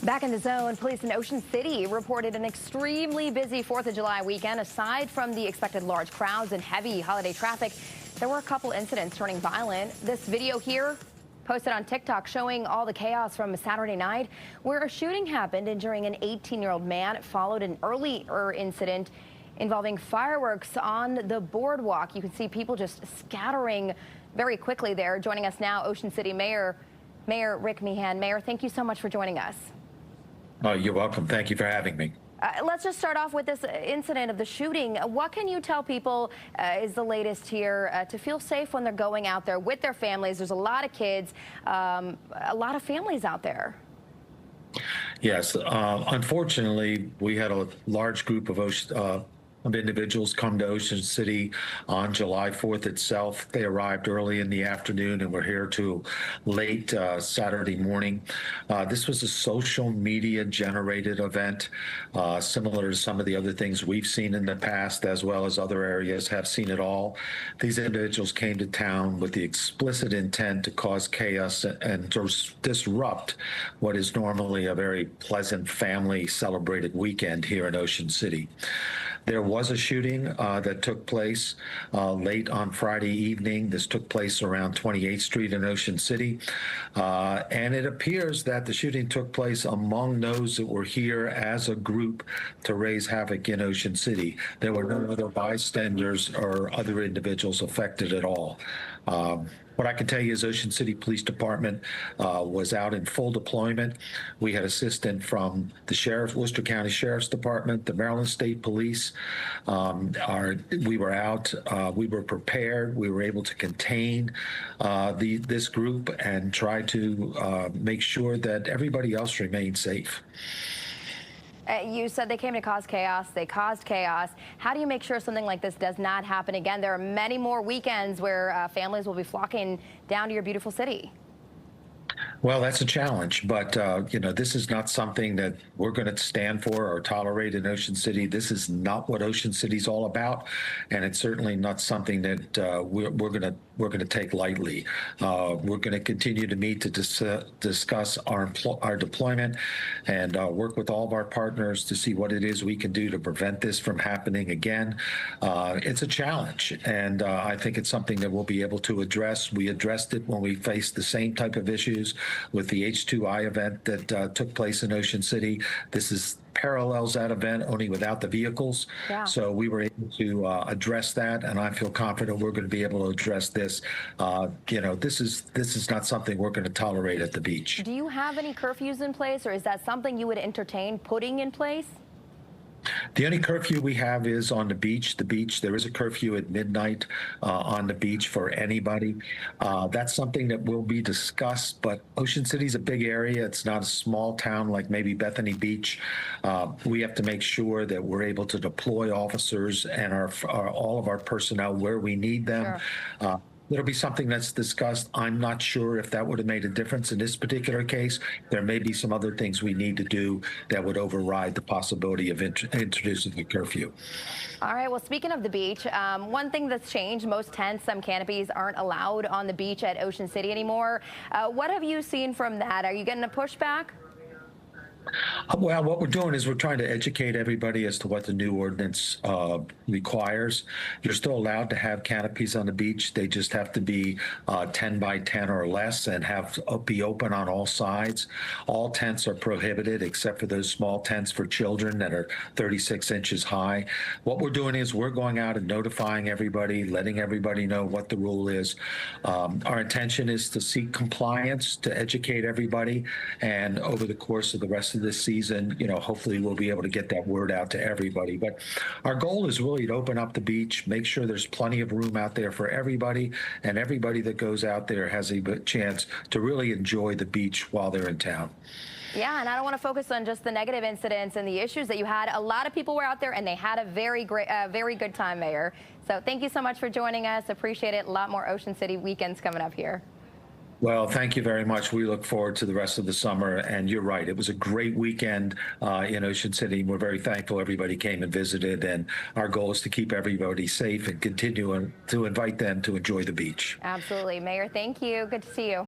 Back in the zone, police in Ocean City reported an extremely busy 4th of July weekend. Aside from the expected large crowds and heavy holiday traffic, there were a couple incidents turning violent. This video here, posted on TikTok, showing all the chaos from Saturday night, where a shooting happened, injuring an 18-year-old man. It followed an earlier incident involving fireworks on the boardwalk. You can see people just scattering very quickly there. Joining us now, Ocean City Mayor Rick Meehan. Mayor, thank you so much for joining us. Oh, you're welcome. Thank you for having me. Let's just start off with this incident of the shooting. What can you tell people is the latest here to feel safe when they're going out there with their families? There's a lot of kids, a lot of families out there. Yes, unfortunately, we had a large group of individuals come to Ocean City on July 4th itself. They arrived early in the afternoon and were here till late Saturday morning. This was a social media generated event, similar to some of the other things we've seen in the past, as well as other areas have seen it all. These individuals came to town with the explicit intent to cause chaos and disrupt what is normally a very pleasant family celebrated weekend here in Ocean City. There was a shooting that took place late on Friday evening. This took place around 28th Street in Ocean City. And it appears that the shooting took place among those that were here as a group to raise havoc in Ocean City. There were no other bystanders or other individuals affected at all. What I can tell you is Ocean City Police Department was out in full deployment. We had assistance from the Worcester County Sheriff's Department, the Maryland State Police. We were out, we were prepared, we were able to contain this group and try to make sure that everybody else remained safe. You said they came to cause chaos. They caused chaos. How do you make sure something like this does not happen again? There are many more weekends where families will be flocking down to your beautiful city. Well, that's a challenge, but this is not something that we're going to stand for or tolerate in Ocean City. This is not what Ocean City's all about, and it's certainly not something that we're going to take lightly. We're going to continue to meet to discuss our deployment and work with all of our partners to see what it is we can do to prevent this from happening again. It's a challenge, and I think it's something that we'll be able to address. We addressed it when we faced the same type of issues with the H2I event that took place in Ocean City. This parallels that event, only without the vehicles. Yeah. So we were able to address that, and I feel confident we're going to be able to address this. This is not something we're going to tolerate at the beach. Do you have any curfews in place, or is that something you would entertain putting in place? The only curfew we have is on the beach. There is a curfew at midnight on the beach for anybody. That's something that will be discussed, but Ocean City's a big area. It's not a small town like maybe Bethany Beach. We have to make sure that we're able to deploy officers and all of our personnel where we need them. Sure. It'll be something that's discussed. I'm not sure if that would have made a difference in this particular case. There may be some other things we need to do that would override the possibility of introducing a curfew. All right, well, speaking of the beach, one thing that's changed, most tents, some canopies aren't allowed on the beach at Ocean City anymore. What have you seen from that? Are you getting a pushback? Well, what we're doing is we're trying to educate everybody as to what the new ordinance requires. You're still allowed to have canopies on the beach. They just have to be 10 by 10 or less and be open on all sides. All tents are prohibited except for those small tents for children that are 36 inches high. What we're doing is we're going out and notifying everybody, letting everybody know what the rule is. Our intention is to seek compliance, to educate everybody, and over the course of the rest of this season, hopefully we'll be able to get that word out to everybody. But our goal is really to open up the beach, make sure there's plenty of room out there for everybody, and everybody that goes out there has a chance to really enjoy the beach while they're in town. Yeah, and I don't want to focus on just the negative incidents and the issues that you had. A lot of people were out there, and they had a very good time, Mayor. So thank you so much for joining us. Appreciate it. A lot more Ocean City weekends coming up here. Well, thank you very much. We look forward to the rest of the summer. And you're right. It was a great weekend in Ocean City. We're very thankful everybody came and visited. And our goal is to keep everybody safe and continue to invite them to enjoy the beach. Absolutely. Mayor, thank you. Good to see you.